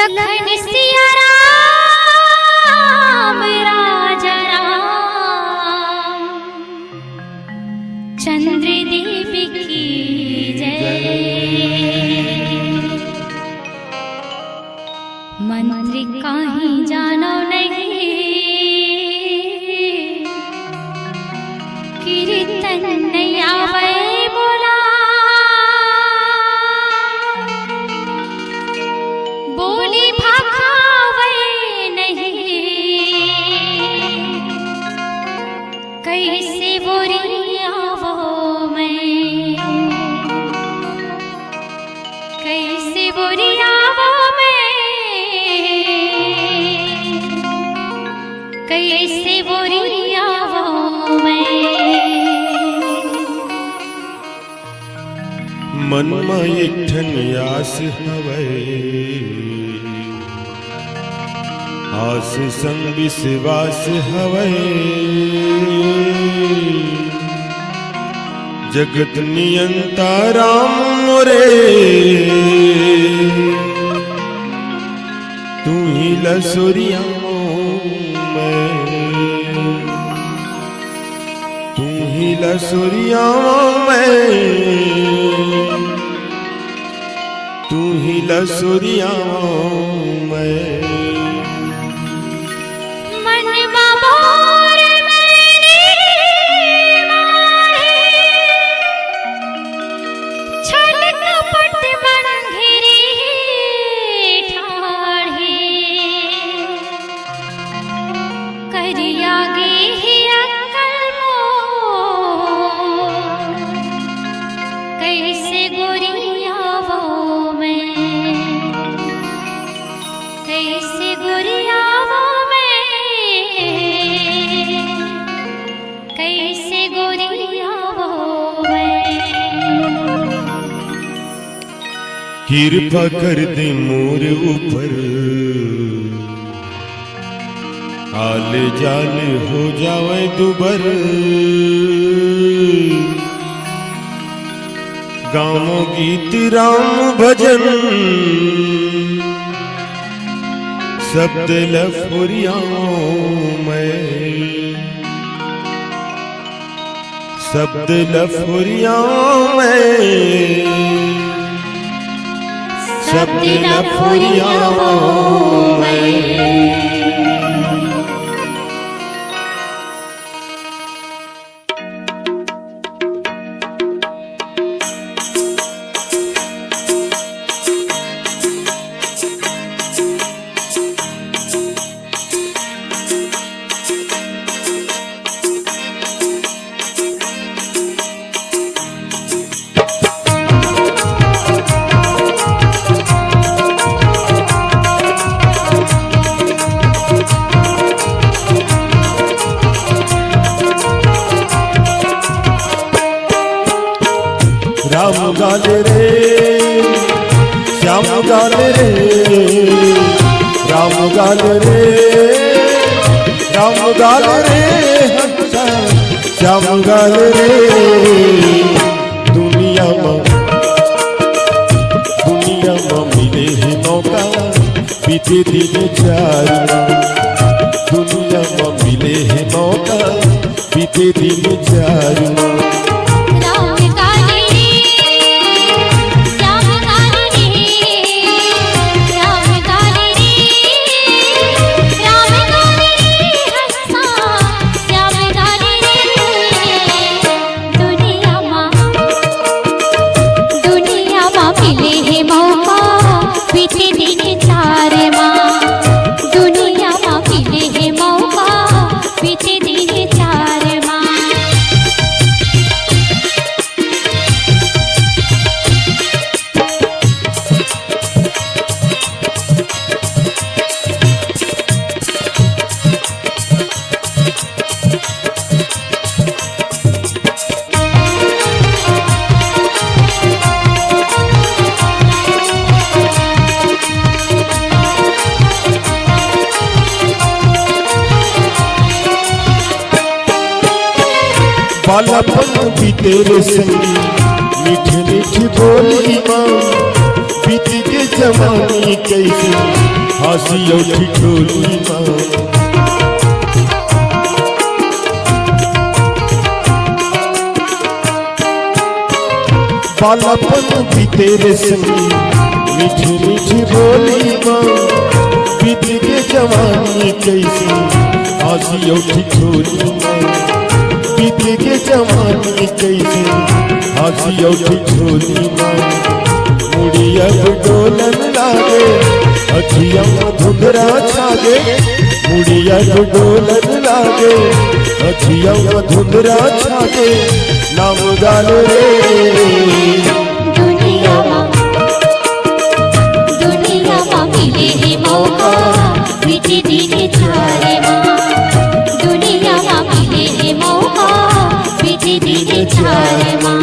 लखन सिया राम राजा राम, चंद्रदीप की जय। मंत्री कहीं जानो नहीं, कीर्तन नहीं आवे बोला, बोली भाखावे नहीं, कैसे बोरी आवो मैं, कैसे बोरी आवो मैं, कैसे बोरी आवो मैं। मन में एक ठन आस हवै, आस संग विश्वास हवै, जगत नियंता राम मोरे, तू ही लसुरिया मैं, तू ही लसुरिया मैं, तू ही लसुरिया मैं। मन बाबोर मैंने मारे, छल कपट मंघिरी ठाढ़े, करिया गे ही अक्कल मोर, कैसे गोरिया वो मैं, कैसे गोरिया वो मैं, कैसे गोरिया वो मैं। कृपा कर दे मोर ऊपर, आल जाल हो जावे दुबर, गावो गीत राम भजन, शब्द लफुरिया मैं, शब्द लफुरिया मैं, शब्द लफुरिया मैं। राम गाल रे श्याम गाल रे, राम गाल रे, राम गाल रे, श्याम गाल रे। दुनिया में मिले है मौका, बीते दिन चार, दुनिया में मिले है मौका, बीते दिन चार। बालापन भी तेरे संगी मीठी मीठी बोली माँ, बीत के जमाने जवानी कैसे हंसी उठी ठोली माँ बालापन भी तेरे संगी मीठी मीठी बोली माँ बीत के जवानी कैसे हंसी उठी ठोली माँ बीत के जवानी कैसे हंसी उठी ठोली माँ मुड़ी अब डोलन लागे अखियाँ धुंधरा छागे मुड़ी अब डोलन लागे अखियाँ धुंधरा छागे नाम गाल रे दुनिया माँ मिले है मौका बीते दिन चारे माँ दुनिया माँ मिले है मौका बीते दिन चारे माँ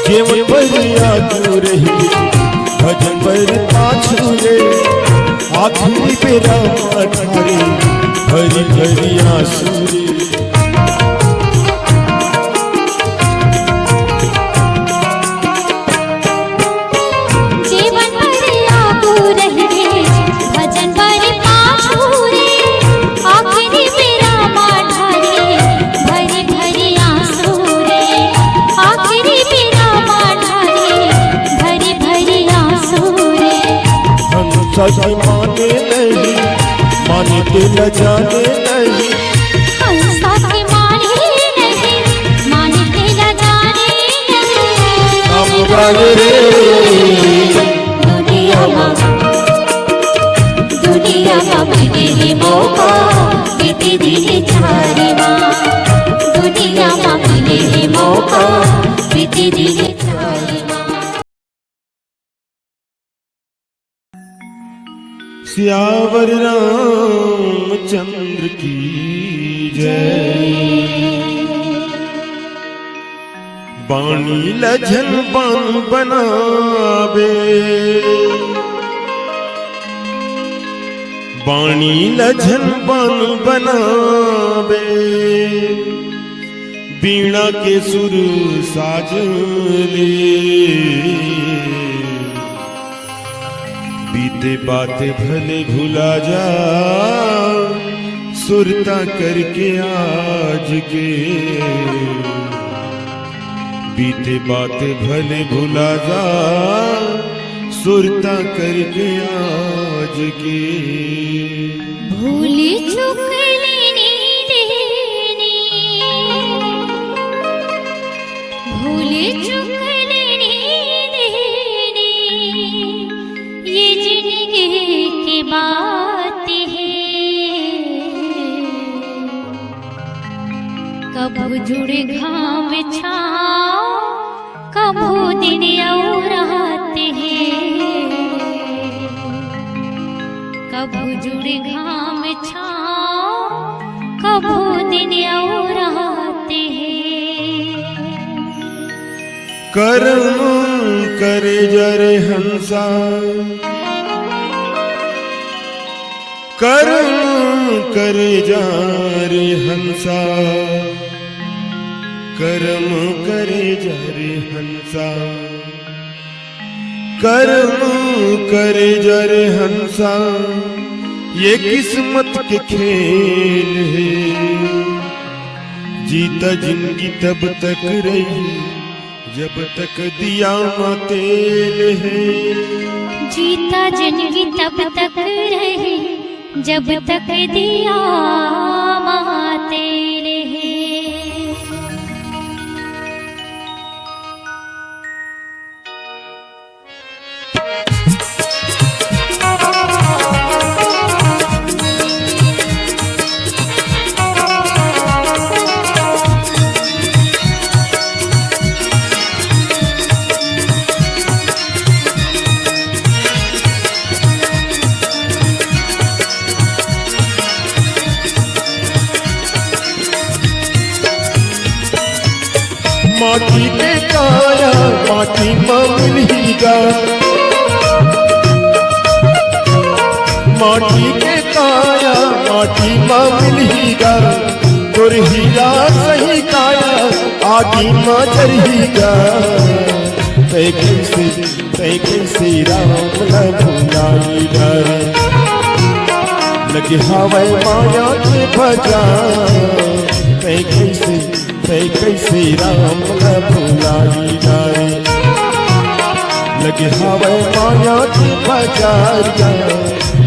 जीवन भरिया क्यों रही भजन पर पाछू रे आखिरी बेरा अठारे भरी भरी आंसू रे जीवन भरिया क्यों रही भजन पर पाछू रे आखिरी बेरा अठारे भरी भरी आंसू रे आखिरी सच माने नहीं मानते न जाने नहीं सच माने नहीं मानते न जाने नहीं हम गाल रे दुनिया माँ मिले मौका बीते दिन चारे माँ दुनिया माँ मिले मौका बीते दिन चारे माँ सियावर रामचंद्र की जय बाणी लजन बान बनावे बाणी लजन बान बनावे बीणा के सुर साज ले बीते बातें भले भुला जा सुरता करके आज के बीते बातें भले भुला जा सुरता करके आज के भूल चुक लेनी देनी भूल चुक लेनी देनी बात है, कभू जुड़े घाम छाँव, कभू दिन और रात है, कभू जुड़े घाम छाँव, कभू दिन और रात है। कर्म करे जरे हंसा, कर्म करे जा रे हंसा, कर्म करे जा रे हंसा, कर्म करे जा रे हंसा, ये किस्मत के खेल है। जीता जिंदगी तब तक रही जब तक दिया में तेल है। जीता जिंदगी तब तक रहे जब तक दिया में तेल है। माटी के काया माटी में मिलेगा, माटी के काया माटी में मिलेगा, तोर हीरा सही काया आगी में जरेगा। तै कैसे राम न भुलाई डरे, लगे हवा माया के भजा। तै कैसे राम न भुलाई डरे, लगे हवा माया के भजा।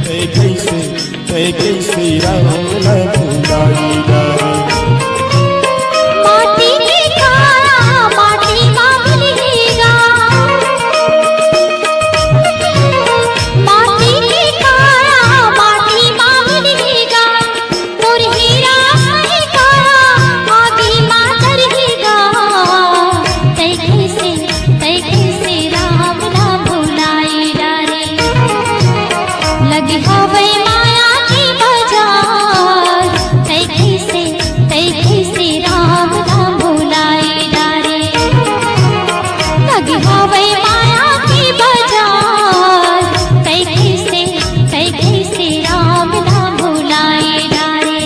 तै कैसे राम न भुलाई डरे। माटी के काया माटी में मिलेगा, माटी के काया माटी में मिलेगा, तोर हीरा सही काया आगी में जरेगा। तै कैसे राम ना भुलाई डरे, लगी हवे माया की बाजार। तै कैसे राम ना भुलाई डरे, लगी हवे माया की बाजार। तै कैसे राम ना भुलाई डरे।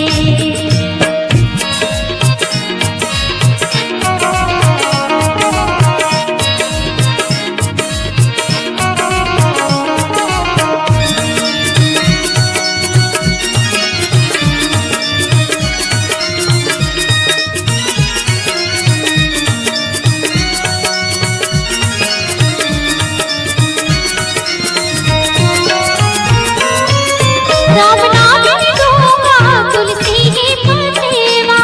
राम नाम दूंगा तुलसी की फतेवा,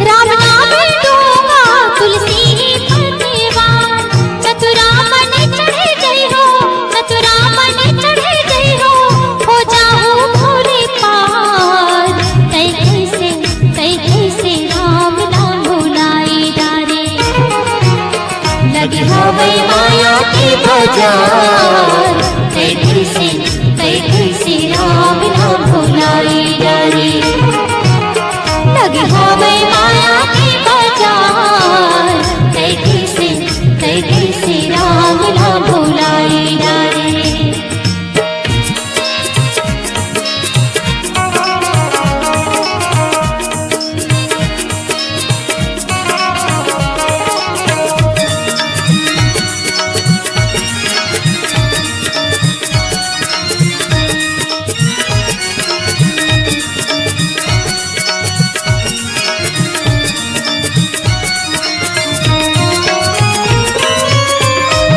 राम नाम दूंगा तुलसी की फतेवा। चतुरा मन चढ़े गई हो, चतुरा मन चढ़े गई हो जाऊं भोरे पार। तै कैसे राम नाम भुलाई डरे, लगी हवे माया की बाजार। तै कैसे राम ना भुलाई डरे, लगी हवे माया की बाजार। तै कैसे राम ना भुलाई डरे।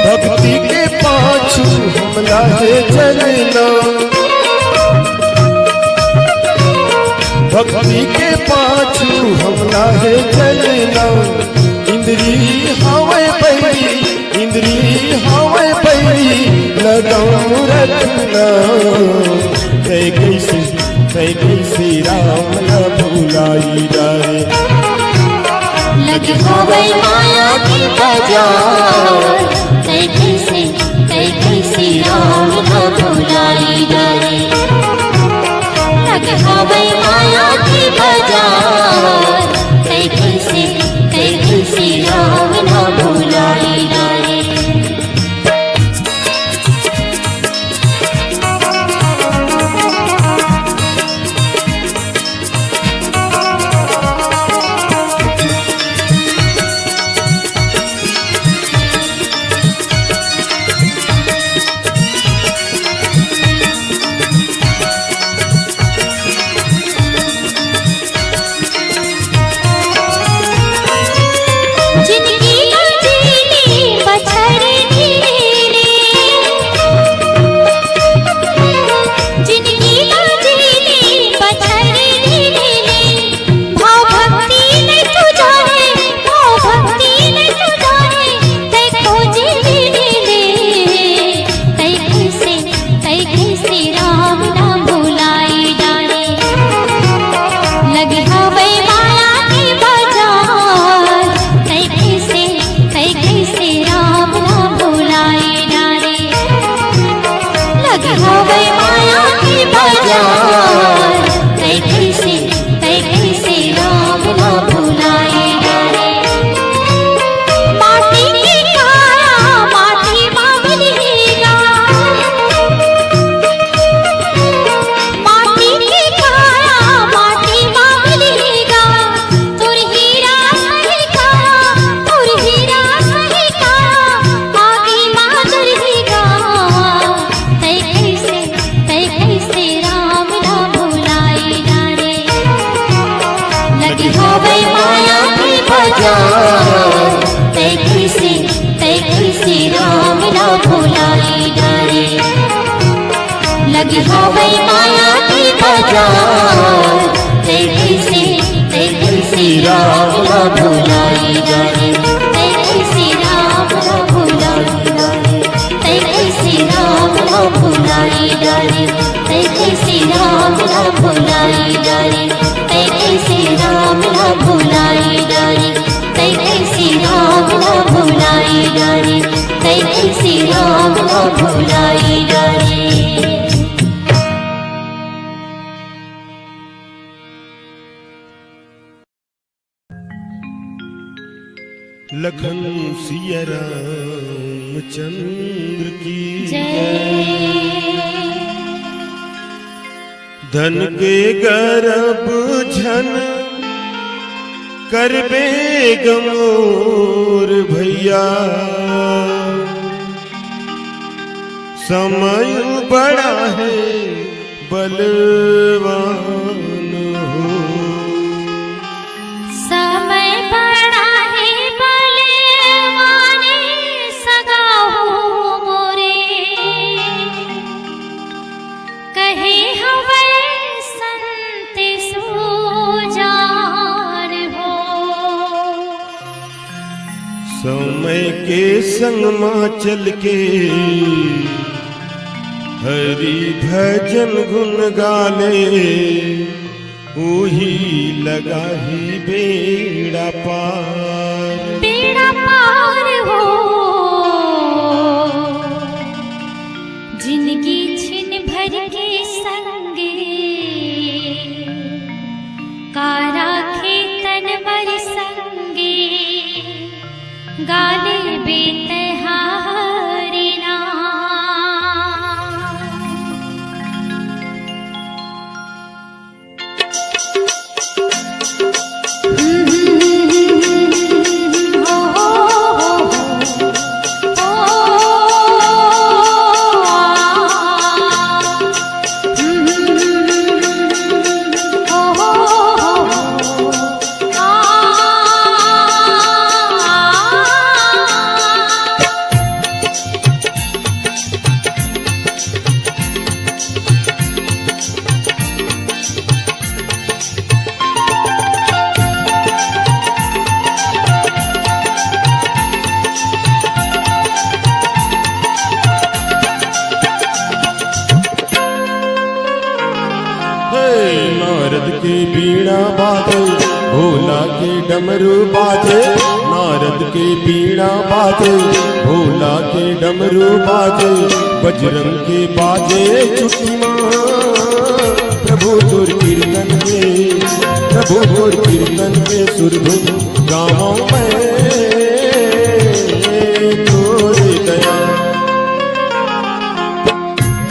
भक्ति के पाछू हमला है चलना, भक्ति के पाछू हमला है चलना। इंद्री हवे पैरी, इंद्री हवे पैरी, लखना कैसे राम न भुलाई जाए। लगी हो गई माया की बाजार, कैसे राम न भुलाई जाए। लगी हो गई माया की बाजार, कैसे राम न भुलाई जाए। लगी हो गई माया की बाजार, कैसे राम न भुलाई जाए। कैसे राम न भुलाई जाए। कैसे राम न भुलाई जाए। कैसे राम न भुलाई जाए। कैसे राम न भुलाई जाए। कैसे राम न भुलाई जाए। कैसे राम न भुलाई जाए। लखन सिया रामचंद्र की जय। धन के गर्भ झन करबे गमोर भैया, समय बड़ा है बलवान हो। समय बड़ा है बलवान सगा हो मोरे, कहे हवे संत सुजान हो। समय के संग मां चल के हरि भजन गुण गाले, वही लगा ही बेड़ा पार। बेड़ा पार हो जिंदगी छिन भर के संगे, कारा खेतन मर संगे, गाले बेतहारी ना। बीड़ा बाजे, भोला के डमरू बाजे, नारद के बीड़ा बाजे, भोला के डमरू बाजे, बजरंग के बाजे चुटिया, प्रभु तुर कीर्तन के, प्रभु तुर कीर्तन के सुरधुन गाँव में तोरे दया।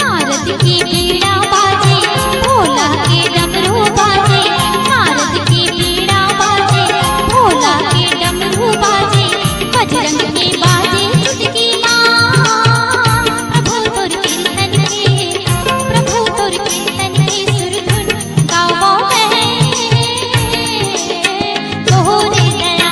नारद की बीड़ा बाजे, भोला के डमरू बाजे, नारद की बीड़ा बाजे, भोला के डमरू बाजे, बजरंग के बाजे चुटकी माँ, प्रभु तुर कीर्तन के, प्रभु तुर कीर्तन के सुरधुन गावों में तोरे दया।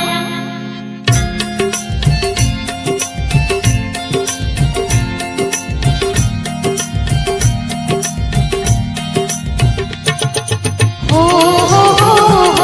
ओ हो हो हो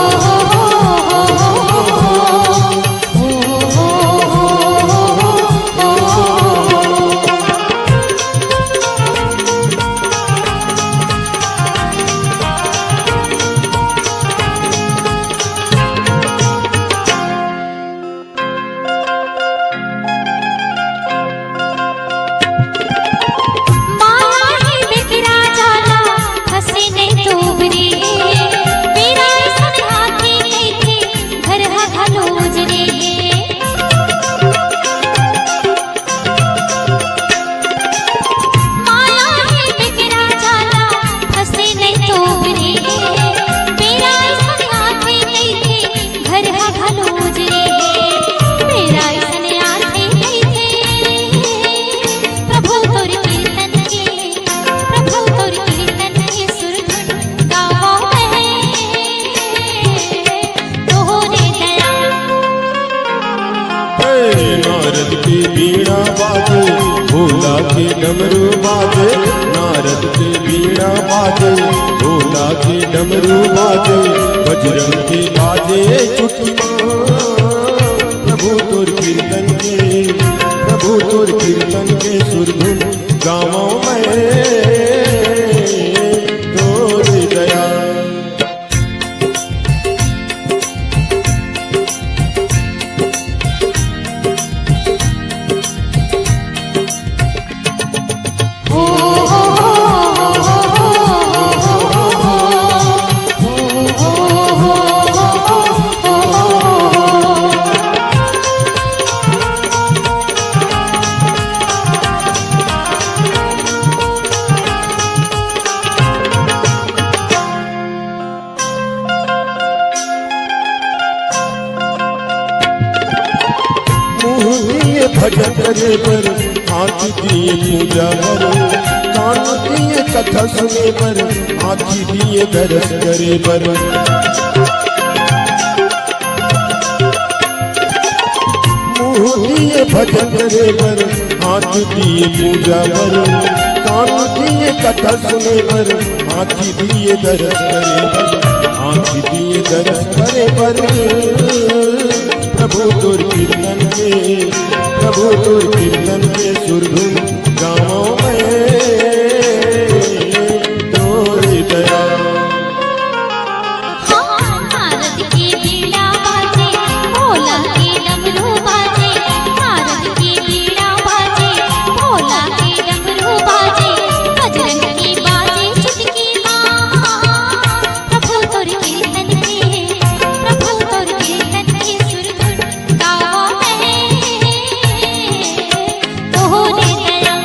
माया ही बिखरा जाला, हंसे ने तोबरे, मेरा सन हाथी नहीं थे, घर हा घालो उजरे। माया ही बिखरा जाला, हंसे ने तोबरे, मेरा सन हाथी नहीं थे, घर हा घालो उजरे। मेरा सन हाथी नहीं थे, प्रभु तुर कीर्तन के, प्रभु तुर कीर्तन के सुरधुन गावों में तोरे दया। हे नारद की बीड़ा बाजे, भोला के डमरू बाजे, नारद के बीड़ा बाजे, भोला के डमरू बाजे, बजरंग के बाजे चुटिया, प्रभु तुर कीर्तन के, प्रभु तुर कीर्तन के सुरधुन गाँव में तोरे दया। ओ हो हो मुँह दिए भजन करे पर, आँख दिए पूजा करे, कान दिए कथा सुने पर, आँखी दिए दरस करे पर। मुँह दिए भजन करे पर, आँख दिए पूजा पर, कान दिए कथा सुने पर, आँखी दिए दरस करे पर, आँखी दिए दरस करे पर। प्रभु तुर कीर्तन के, प्रभु तुर कीर्तन के सुरधुन गाँव में तोरे दया। हाँ, नारद की बीड़ा बाजे, भोला के डमरू बाजे, नारद की बीड़ा बाजे, भोला के डमरू बाजे, बजरंग की बाजे चुटकी माँ, प्रभु तुर कीर्तन के, प्रभु तुर कीर्तन के सुरधुन गावों में तोरे दया।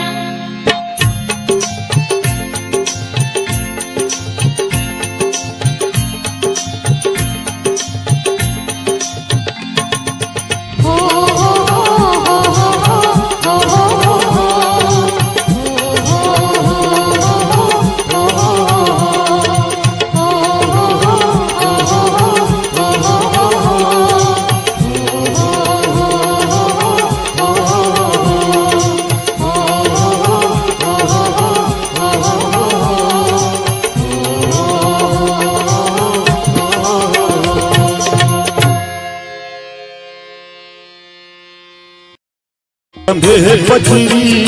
बंधे है पचरी,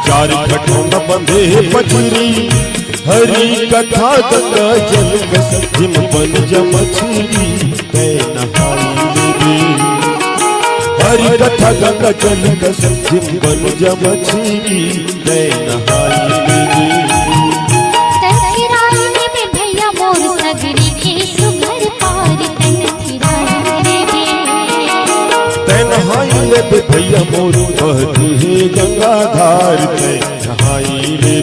चार खटों में बंधे है पचरी, हरी कथा गंगा जल जिम बन जा मछली तै नहाई ले। हरी कथा गंगा जल जिम बन जा मछली तै नहाई ले। भैया मोर सगरी के सुघर पार तै नहाई ले भैया मोर बहती है गंगा धार तै नहाई ले।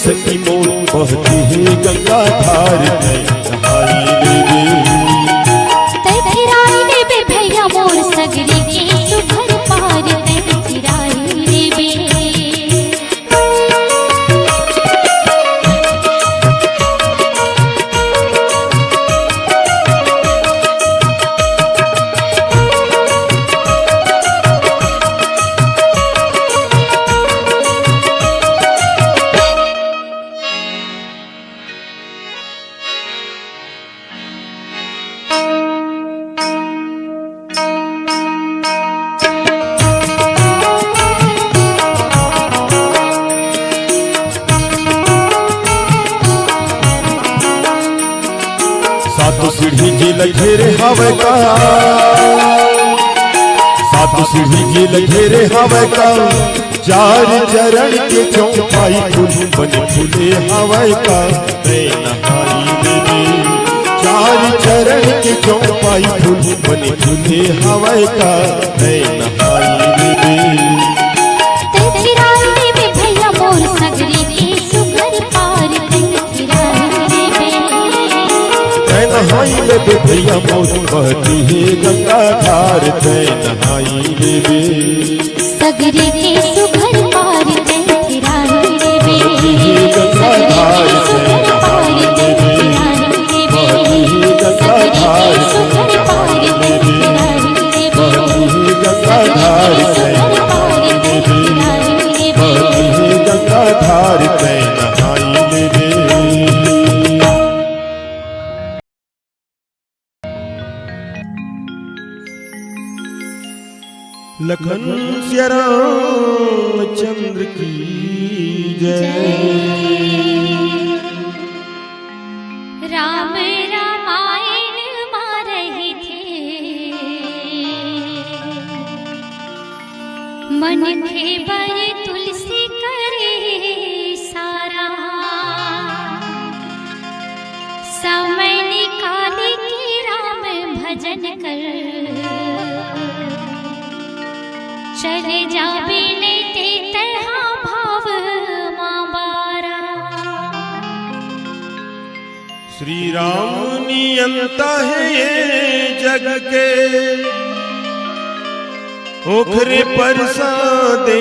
सखी मोर बहती है गंगा धार तै नहाई ले। भैया मोर सगरी के सुघर पार सीढ़ी जेल घेरे हवे का, सात सीढ़ी जेल घेरे हवे का। चार चरण के चौपाई फूल बन फूले हवे का तै नहाई ले। चार चरण के चौपाई फूल बन फूले हवे का तै नहाई ले। भैया मोर सगरी के सुघर पार नहाई ले भैया मोर बहती है गंगा धार तै नहाई ले। सगरी के सुघर पार गंगा धार गंगा धार तै नहाई ले। लखन श्री रामचंद्र की जय। राम रामायण मा रहे थे मन थे बर तुलसी करे सारा। समय निकाले के राम भजन कर चले जाबे लेते तरहा भाव माँ बारा। श्री राम नियंता है ये जग के ओखरे पर सादे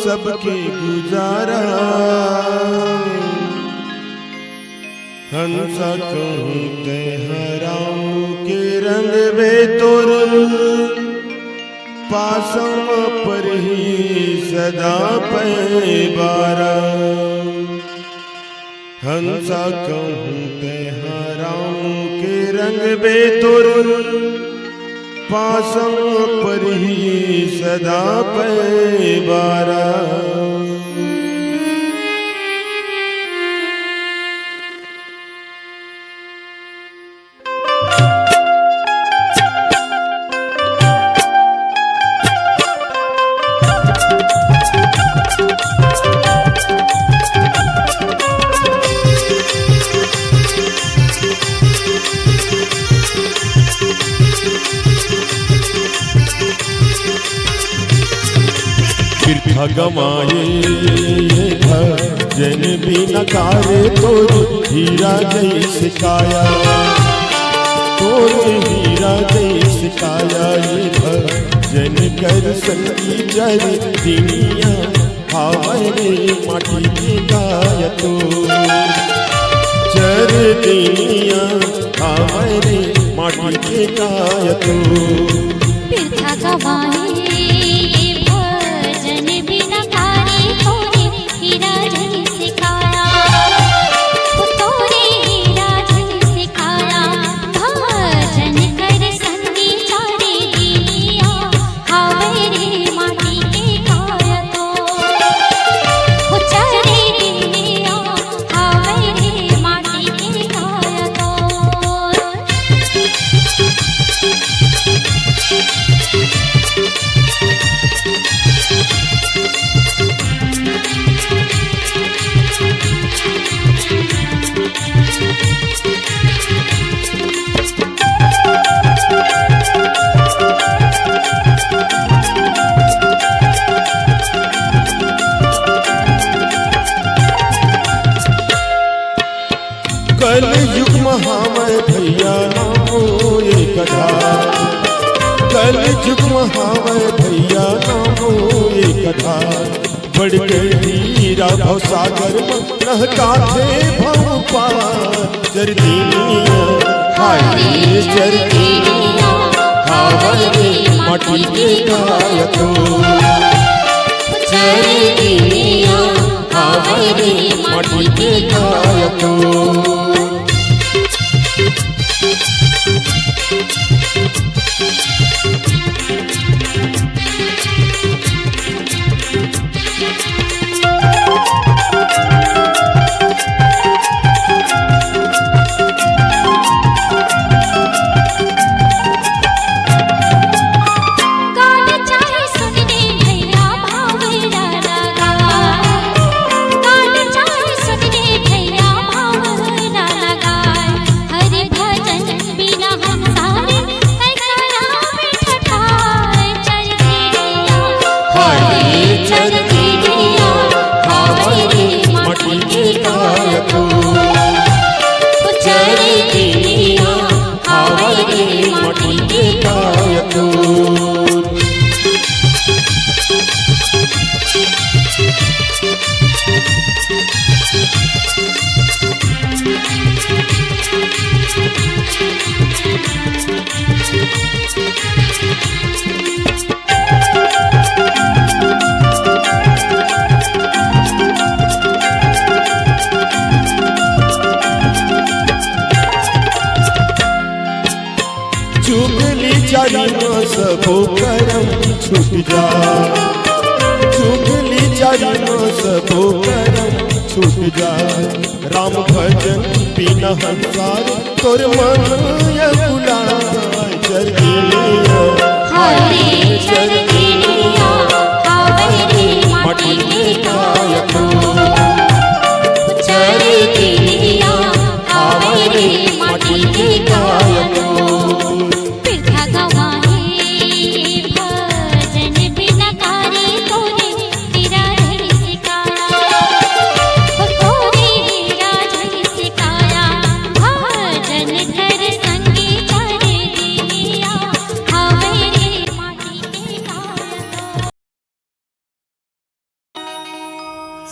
सबके गुजारा। हंसा कहूँ ते हराऊं के रंग बेतुर पासम पर ही सदा पैबारा। हंसा कहूँ ते हराऊं के रंग बेतुर पासम पर ही सदा पैबारा। बिरथा गमाए भजन भी नकारे तोरे हीरा जैसे काया, तोरे हीरा जैसे काया। ये भजन कर संगी जर दुनिया हावरे माटी के गाय तो, जर दुनिया हावरे माटी के गाय तो। बिरथा गवाए भजन भी नकारे तोरे हीरा जैसे काया, तोरे हीरा जैसे काया। भजन कर संगी चारे दुनिया हावरे माटी के गाय तो, चारे दुनिया हावरे माटी के गाय तो। कल युग महामय भैया नामो एक आधार, कल युग महामय भैया नामो एक आधार। बढ़ गई हीरा भव सागर नहका थे भव पार, जर दुनिया हाय जर दुनिया हावरे माटी के गाय तो, जर दुनिया हावरे माटी के गाय तो। सबो करम छूट जा, चुगली जानो सबो करम छूट जा। राम भजन बिना हंसार तोर मन बुलाए, चरगिनिया हाय चरगिनिया हावरे माटी के गाय तो, चरगिनिया हावरे माटी के गाय तो।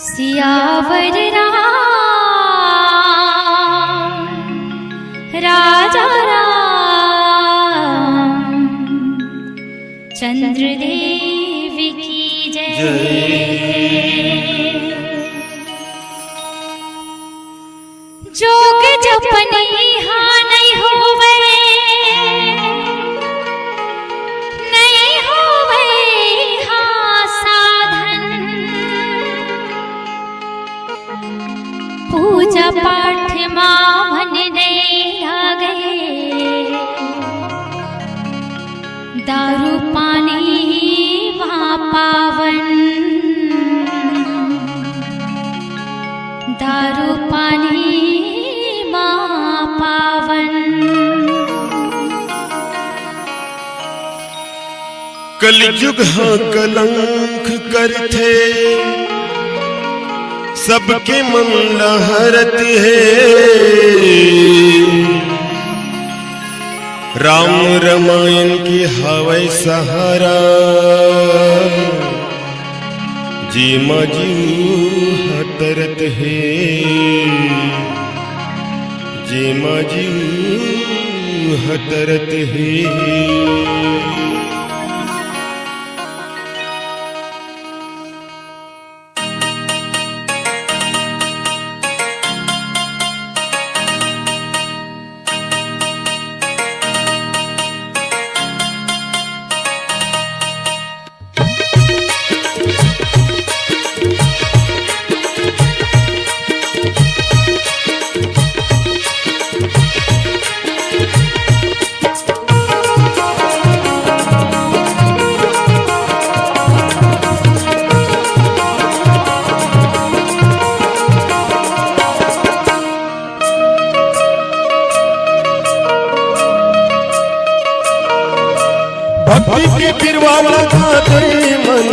सियावर राजा राम चंद्रदेव की जय। जोग जपने हाँ नहीं होवे, नहीं होवे हाँ साधन। पूजा पाठ माँ मन नहीं आ गए, दारू पानी वहाँ पावन, दारू पानी माँ पावन। कलयुग हाँ कलंक करते सबके मन लहरत है। राम रामायण की हवै सहारा जी मजू हतरत है। जी मजू हतरत है। भक्ति के पिरवा लगा दे मन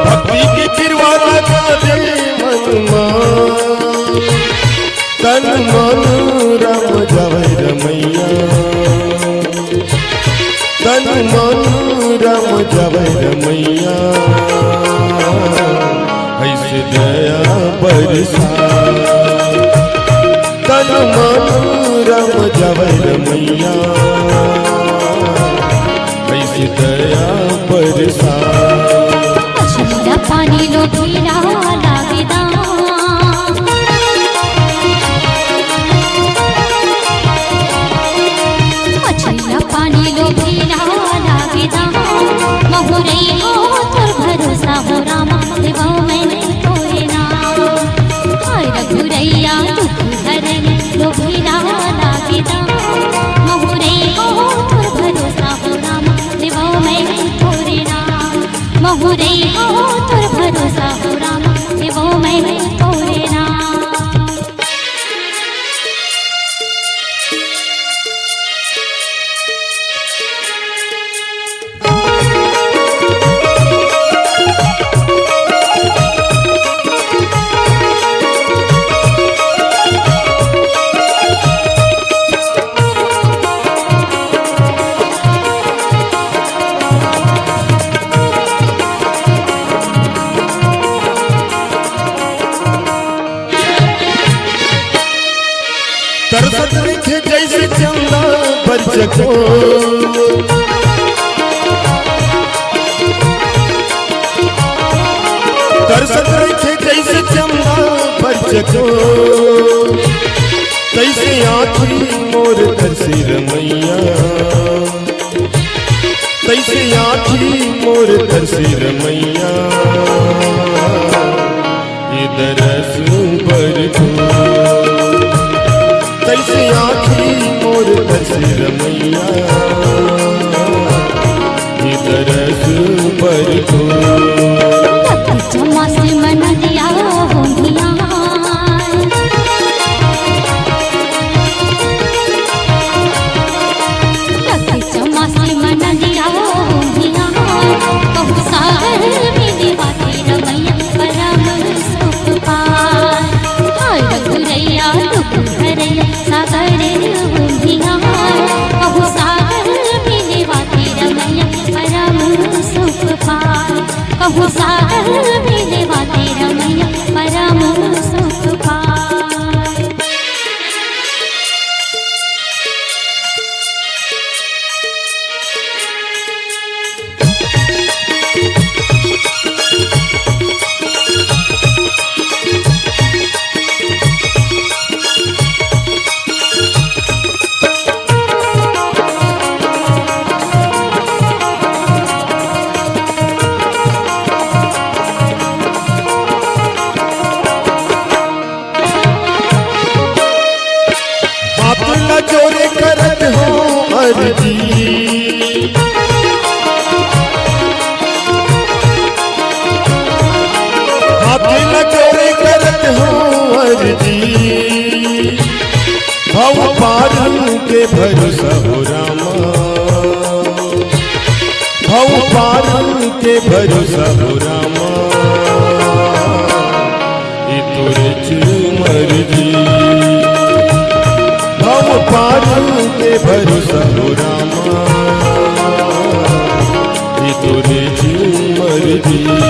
भक्ति के पिरवा लगा दे मन तन मन रम जावे रमैया। तन मन रम जावे रमैया। ऐसे दया बरसा तन मन रम जावे रमैया। ऐसी दया बरसा मछलिया पानी लो पीला लागेदा। मछलिया पानी लो पीला लागेदा। महुरई हो तोर भरोसा हो रामा देवा मैंने तोरे नाम। हाय रघुरैया दुख हरन लो पीला लागेदा। महुरई हो तोर भरोसा हो रामा देवा मैंने तोरे नाम। महुरई हो तोर भरोसा हो रामा देवा मैंने तोरे नाम। तरसत रखे जैसे चंदा बरचको। तरसत रखे जैसे चंदा बरचको। तैसे आँखी मोर तरसी रमैया। तैसे आँखी मोर तरसी रमैया। ये दरस बरको तैसे आँखी मोर तरसी रमैया। ये दरस बरको चमा से मन दिया हो मिया। चमा से मन दिया हो मिया। कहू सागर में दिवाती रमैया परम सुख पार। हाय रघुरैया पारन के भरोसा हो रामा, भव पारन के भरोसा हो रामा, ये तोरे मर्जी। भव पारन के भरोसा हो रामा, ये तोरे मर्जी।